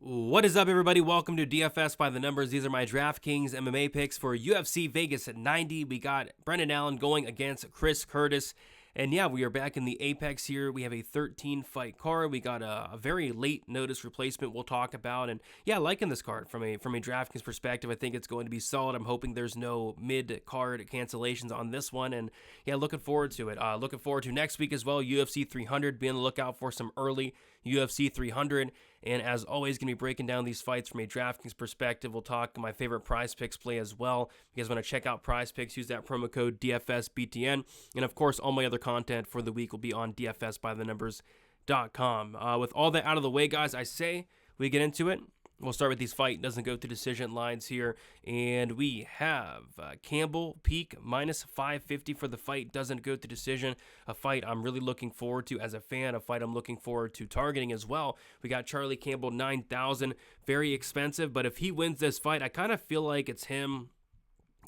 What is up, everybody? Welcome to DFS by the Numbers. These are my Draftkings MMA picks for UFC Vegas at 90. We got Brendan Allen going against Chris Curtis. And yeah, we are back in the Apex here. We have a 13-fight card. We got a very late notice replacement we'll talk about. And yeah, liking this card from a DraftKings perspective. I think it's going to be solid. I'm hoping there's no mid-card cancellations on this one. And yeah, looking forward to it. Looking forward to next week as well, UFC 300. Be on the lookout for some early UFC 300. And as always, going to be breaking down these fights from a DraftKings perspective. We'll talk my favorite prize picks play as well. If you guys want to check out prize picks, use that promo code DFSBTN. And of course, all my other content for the week will be on DFSbythenumbers.com. With all that out of the way, guys, I say we get into it. We'll start with these fight doesn't go to decision lines here, and we have Campbell Peak minus 550 for the fight doesn't go to decision. A fight I'm really looking forward to as a fan. A fight I'm looking forward to targeting as well. We got Charlie Campbell 9,000, very expensive, but if he wins this fight, I kind of feel like it's him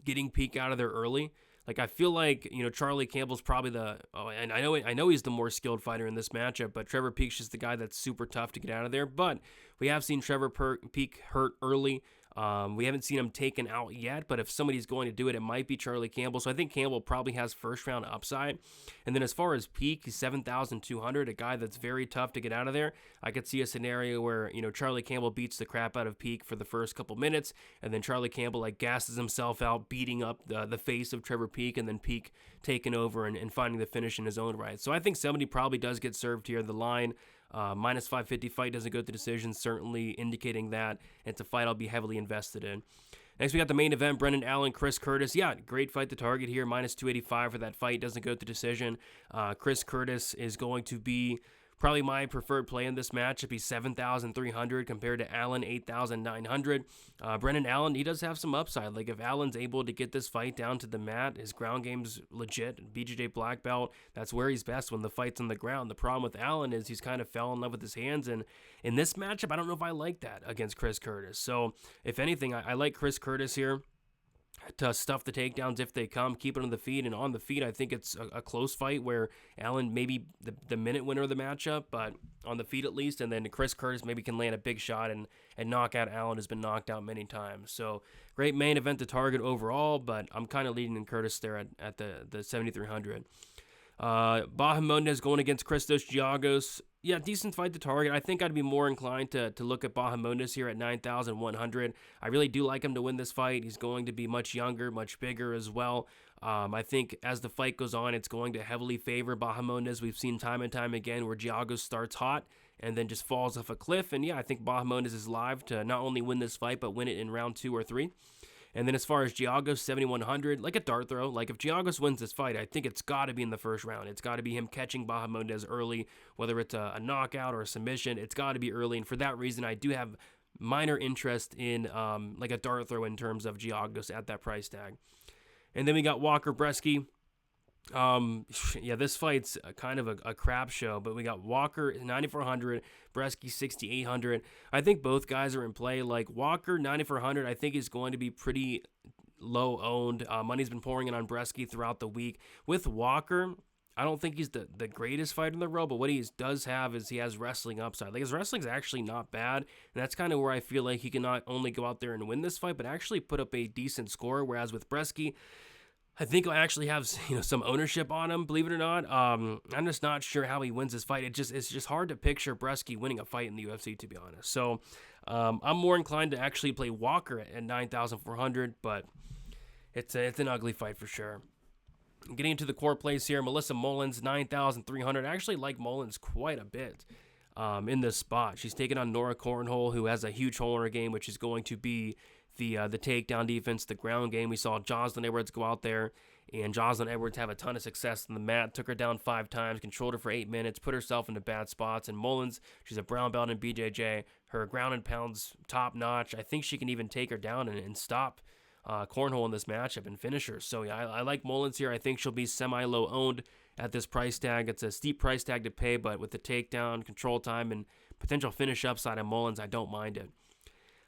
getting Peak out of there early. Like, I feel like, Charlie Campbell's probably and I know he's the more skilled fighter in this matchup, but Trevor Peak's just the guy that's super tough to get out of there. But we have seen Trevor Peak hurt early. We haven't seen him taken out yet, but if somebody's going to do it, it might be Charlie Campbell. So I think Campbell probably has first round upside. And then as far as Peak, he's 7,200, a guy that's very tough to get out of there. I could see a scenario where, Charlie Campbell beats the crap out of Peak for the first couple minutes, and then Charlie Campbell gasses himself out, beating up the face of Trevor Peak, and then Peak taking over and finding the finish in his own right. So I think somebody probably does get served here. The line minus 550 fight doesn't go to decision, certainly indicating that it's a fight I'll be heavily invested in. Next, we got the main event, Brendan Allen, Chris Curtis. Yeah, great fight to target here, minus 285 for that fight, doesn't go to decision. Chris Curtis is going to be probably my preferred play in this matchup. He's 7,300 compared to Allen, 8,900. Brendan Allen, he does have some upside. Like, if Allen's able to get this fight down to the mat, his ground game's legit. BJJ black belt, that's where he's best, when the fight's on the ground. The problem with Allen is he's kind of fell in love with his hands, and in this matchup, I don't know if I like that against Chris Curtis. So, if anything, I like Chris Curtis here to stuff the takedowns if they come, keep it on the feet. And on the feet, I think it's a close fight where Allen maybe the minute winner of the matchup, but on the feet at least. And then Chris Curtis maybe can land a big shot and knock out Allen, who's been knocked out many times. So great main event to target overall, but I'm kind of leading in Curtis there at the 7,300. Bahamondes going against Christos Giagos. Yeah, decent fight to target. I think I'd be more inclined to look at Bahamondes here at 9,100. I really do like him to win this fight. He's going to be much younger, much bigger as well. I think as the fight goes on, it's going to heavily favor Bahamondes. We've seen time and time again where Giagos starts hot and then just falls off a cliff. And yeah, I think Bahamondes is live to not only win this fight, but win it in round 2 or 3. And then as far as Giagos, 7,100, like a dart throw. Like, if Giagos wins this fight, I think it's got to be in the first round. It's got to be him catching Bahamondes early, whether it's a knockout or a submission. It's got to be early. And for that reason, I do have minor interest in like a dart throw in terms of Giagos at that price tag. And then we got Walker Bresky. Yeah, this fight's kind of a crap show, but we got Walker 9,400, Bresky 6,800. I think both guys are in play. Like, Walker 9,400, I think is going to be pretty low owned. Money's been pouring in on Bresky throughout the week. With Walker, I don't think he's the greatest fighter in the world, but what he does have is he has wrestling upside. Like, his wrestling's actually not bad, and that's kind of where I feel like he can not only go out there and win this fight, but actually put up a decent score. Whereas with Bresky, I think he'll actually have some ownership on him, believe it or not. I'm just not sure how he wins this fight. It's just hard to picture Bresky winning a fight in the UFC, to be honest. So I'm more inclined to actually play Walker at 9,400, but it's an ugly fight for sure. Getting into the core plays here, Melissa Mullins 9,300. I actually like Mullins quite a bit in this spot. She's taking on Nora Cornhole, who has a huge hole in her game, which is going to be the takedown defense, the ground game. We saw Jocelyn Edwards go out there, and Jocelyn Edwards have a ton of success on the mat. Took her down 5 times, controlled her for 8 minutes, put herself into bad spots. And Mullins, she's a brown belt in BJJ. Her ground and pounds top notch. I think she can even take her down and stop Cornhole in this matchup and finish her. So yeah, I like Mullins here. I think she'll be semi-low owned at this price tag. It's a steep price tag to pay, but with the takedown, control time, and potential finish upside on Mullins, I don't mind it.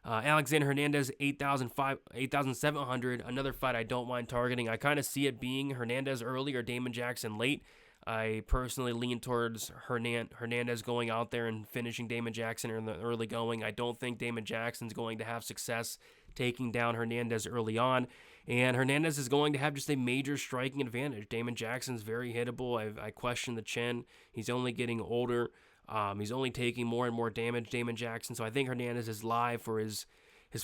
Alexander Hernandez, 8,700. Another fight I don't mind targeting. I kind of see it being Hernandez early or Damon Jackson late. I personally lean towards Hernandez going out there and finishing Damon Jackson in the early going. I don't think Damon Jackson's going to have success taking down Hernandez early on, and Hernandez is going to have just a major striking advantage. Damon Jackson's very hittable. I question the chin. He's only getting older. He's only taking more and more damage, Damon Jackson. So I think Hernandez is live for his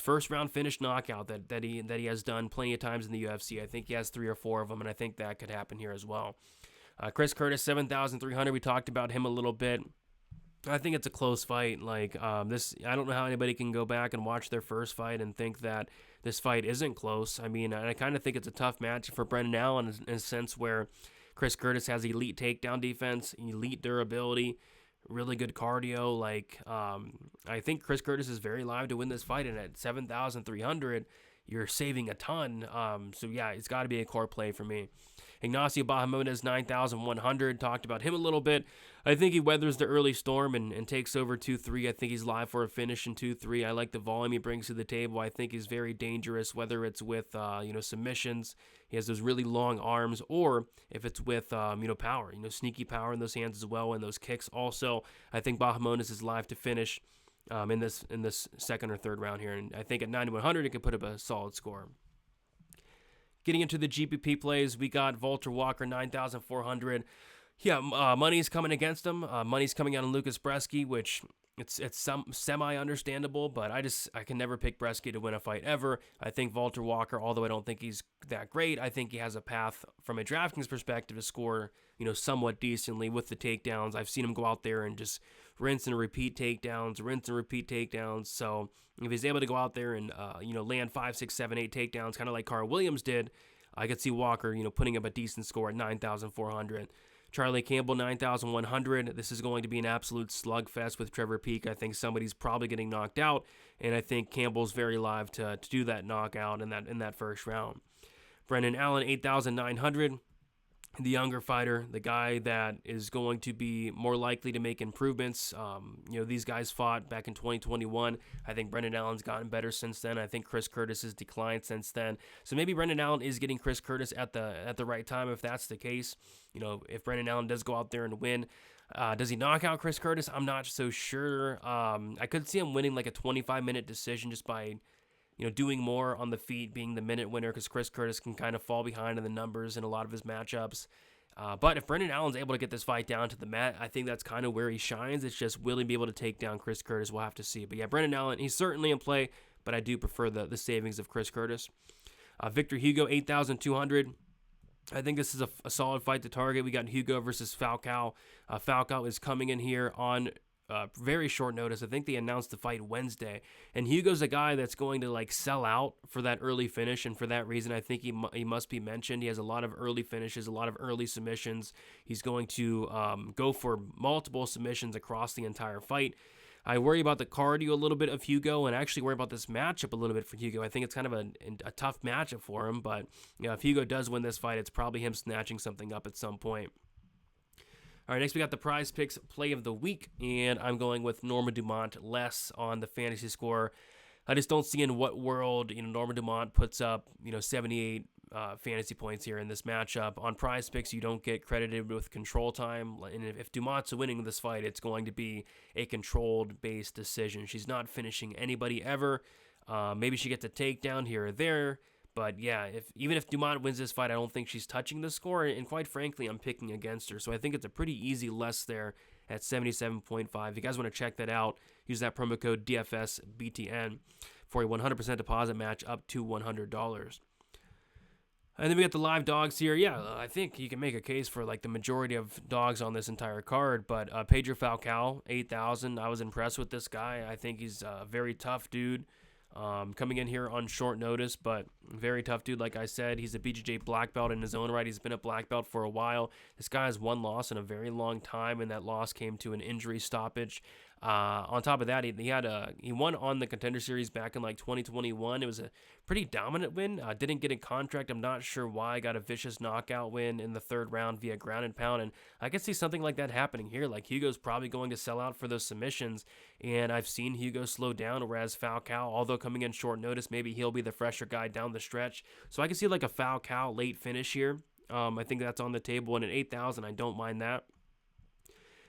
first round finish knockout that he has done plenty of times in the UFC. I think he has 3 or 4 of them, and I think that could happen here as well. Chris Curtis, 7,300. We talked about him a little bit. I think it's a close fight. Like this, I don't know how anybody can go back and watch their first fight and think that this fight isn't close. I mean, I kind of think it's a tough match for Brendan Allen in a sense where Chris Curtis has elite takedown defense, elite durability, really good cardio. Like I think Chris Curtis is very live to win this fight, and at 7,300, you're saving a ton. So yeah, it's got to be a core play for me. Ignacio Bahamondes, 9,100. Talked about him a little bit. I think he weathers the early storm and takes over 2-3. I think he's live for a finish in 2-3. I like the volume he brings to the table. I think he's very dangerous, whether it's with submissions. He has those really long arms, or if it's with power, sneaky power in those hands as well, and those kicks also. I think Bahamondes is live to finish in this second or third round here, and I think at 9,100 it could put up a solid score. Getting into the GPP plays, we got Walter Walker, 9,400. Yeah, money's coming against him. Money's coming out on Lucas Bresky, which it's some semi-understandable, but I can never pick Bresky to win a fight ever. I think Walter Walker, although I don't think he's that great, I think he has a path from a DraftKings perspective to score, somewhat decently with the takedowns. I've seen him go out there and just rinse and repeat takedowns. So if he's able to go out there and land 5, 6, 7, 8 takedowns, kind of like Carl Williams did, I could see Walker putting up a decent score at 9,400. Charlie Campbell, 9,100. This is going to be an absolute slugfest with Trevor Peak. I think somebody's probably getting knocked out, and I think Campbell's very live to do that knockout in that first round. Brendan Allen, 8,900. The younger fighter, the guy that is going to be more likely to make improvements. These guys fought back in 2021. I think Brendan Allen's gotten better since then. I think Chris Curtis has declined since then. So maybe Brendan Allen is getting Chris Curtis at the right time if that's the case. If Brendan Allen does go out there and win, does he knock out Chris Curtis? I'm not so sure. I could see him winning like a 25-minute decision just by doing more on the feet, being the minute winner, because Chris Curtis can kind of fall behind in the numbers in a lot of his matchups. But if Brendan Allen's able to get this fight down to the mat, I think that's kind of where he shines. It's just will he be able to take down Chris Curtis? We'll have to see. But yeah, Brendan Allen, he's certainly in play, but I do prefer the savings of Chris Curtis. Victor Hugo, 8,200. I think this is a solid fight to target. We got Hugo versus Falcao. Falcao is coming in here on very short notice. I think they announced the fight Wednesday, and Hugo's a guy that's going to sell out for that early finish, and for that reason I think he must be mentioned. He has a lot of early finishes, a lot of early submissions. He's going to go for multiple submissions across the entire fight. I worry about the cardio a little bit of Hugo, and I actually worry about this matchup a little bit for Hugo. I think it's kind of a tough matchup for him, but if Hugo does win this fight, it's probably him snatching something up at some point. All right, next we got the Prize Picks Play of the Week, and I'm going with Norma Dumont less on the fantasy score. I just don't see in what world Norma Dumont puts up 78 fantasy points here in this matchup. On Prize Picks, you don't get credited with control time, and if Dumont's winning this fight, it's going to be a controlled-based decision. She's not finishing anybody ever. Maybe she gets a takedown here or there. But yeah, even if Dumont wins this fight, I don't think she's touching the score, and quite frankly, I'm picking against her. So I think it's a pretty easy less there at 77.5. If you guys want to check that out, use that promo code DFSBTN for a 100% deposit match up to $100. And then we got the live dogs here. Yeah, I think you can make a case for the majority of dogs on this entire card. But Pedro Falcao, 8,000. I was impressed with this guy. I think he's a very tough dude. Coming in here on short notice, but very tough dude. Like I said, he's a BJJ black belt in his own right. He's been a black belt for a while. This guy has one loss in a very long time, and that loss came to an injury stoppage. On top of that, he won on the Contender Series back in 2021. It was a pretty dominant win. Didn't get a contract. I'm not sure why. Got a vicious knockout win in the third round via ground and pound, and I could see something like that happening here. Hugo's probably going to sell out for those submissions, and I've seen Hugo slow down, whereas Falcao, although coming in short notice, maybe he'll be the fresher guy down the stretch. So I can see a Falcao late finish here. I think that's on the table, and at 8,000, I don't mind that.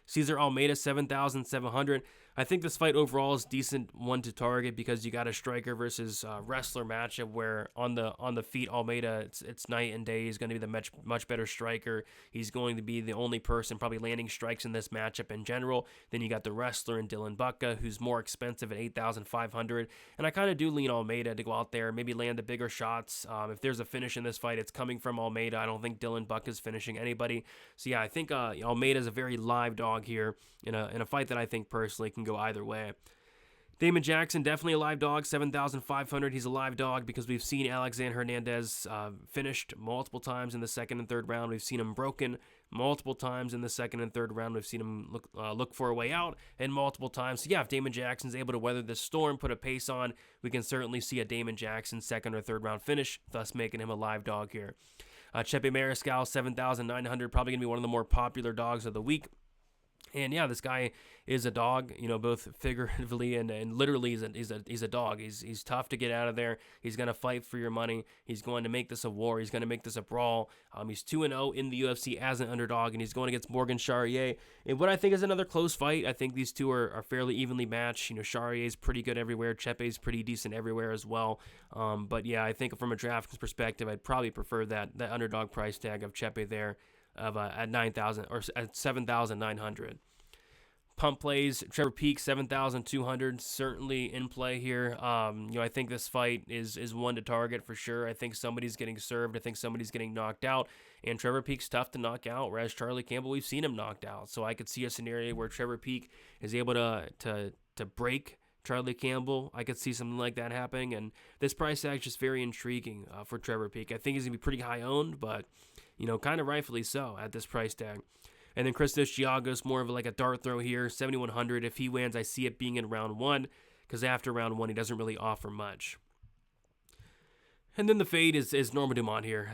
Cesar Almeida, 7,700. I think this fight overall is decent one to target because you got a striker versus wrestler matchup where on the feet Almeida it's night and day. He's going to be the much better striker. He's going to be the only person probably landing strikes in this matchup in general. Then you got the wrestler in Dylan Bucka, who's more expensive at 8,500. And I kind of do lean Almeida to go out there, maybe land the bigger shots. If there's a finish in this fight, it's coming from Almeida. I don't think Dylan Bucka's finishing anybody. So yeah, I think Almeida is a very live dog here in a fight that I think personally can go either way. Damon Jackson, definitely a live dog, 7,500. He's a live dog because we've seen Alexander Hernandez finished multiple times in the second and third round. We've seen him broken multiple times in the second and third round. We've seen him look for a way out and multiple times. So yeah, if Damon Jackson's able to weather this storm, put a pace on, we can certainly see a Damon Jackson second or third round finish, thus making him a live dog here. Chepe Mariscal, 7,900, probably going to be one of the more popular dogs of the week. And yeah, this guy is a dog, both figuratively and literally. He's a dog. He's tough to get out of there. He's going to fight for your money. He's going to make this a war. He's going to make this a brawl. He's 2-0 in the UFC as an underdog, and he's going against Morgan Charrier in what I think is another close fight. I think these two are fairly evenly matched. Charrier's pretty good everywhere. Chepe's pretty decent everywhere as well. But yeah, I think from a DraftKings perspective, I'd probably prefer that underdog price tag of Chepe there of at 9,000 or at 7,900. Pump plays, Trevor Peak, 7,200, certainly in play here. I think this fight is one to target for sure. I think somebody's getting served. I think somebody's getting knocked out. And Trevor Peak's tough to knock out, whereas Charlie Campbell, we've seen him knocked out. So I could see a scenario where Trevor Peak is able to break Charlie Campbell. I could see something like that happening. And this price tag is just very intriguing for Trevor Peak. I think he's going to be pretty high owned, but, kind of rightfully so at this price tag. And then Christos Giagos, more of like a dart throw here, 7,100. If he wins, I see it being in round one, because after round one, he doesn't really offer much. And then the fade is Norma Dumont here,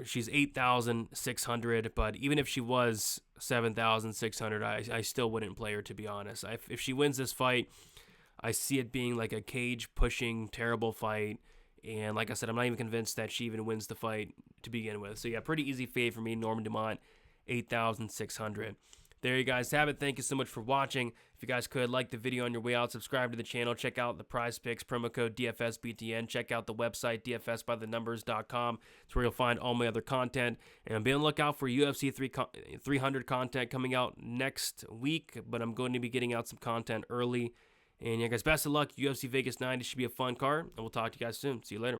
she's 8,600. But even if she was 7,600, I still wouldn't play her, to be honest. If she wins this fight, I see it being like a cage pushing terrible fight. And like I said, I'm not even convinced that she even wins the fight to begin with. So yeah, pretty easy fade for me, Norma Dumont. 8,600. There you guys have it. Thank you so much for watching. If you guys could, like the video on your way out, subscribe to the channel, check out the prize picks, promo code DFSBTN, check out the website, dfsbythenumbers.com. It's where you'll find all my other content. And be on the lookout for UFC 300 content coming out next week, but I'm going to be getting out some content early. And yeah, guys, best of luck. UFC Vegas 90 should be a fun card, and we'll talk to you guys soon. See you later.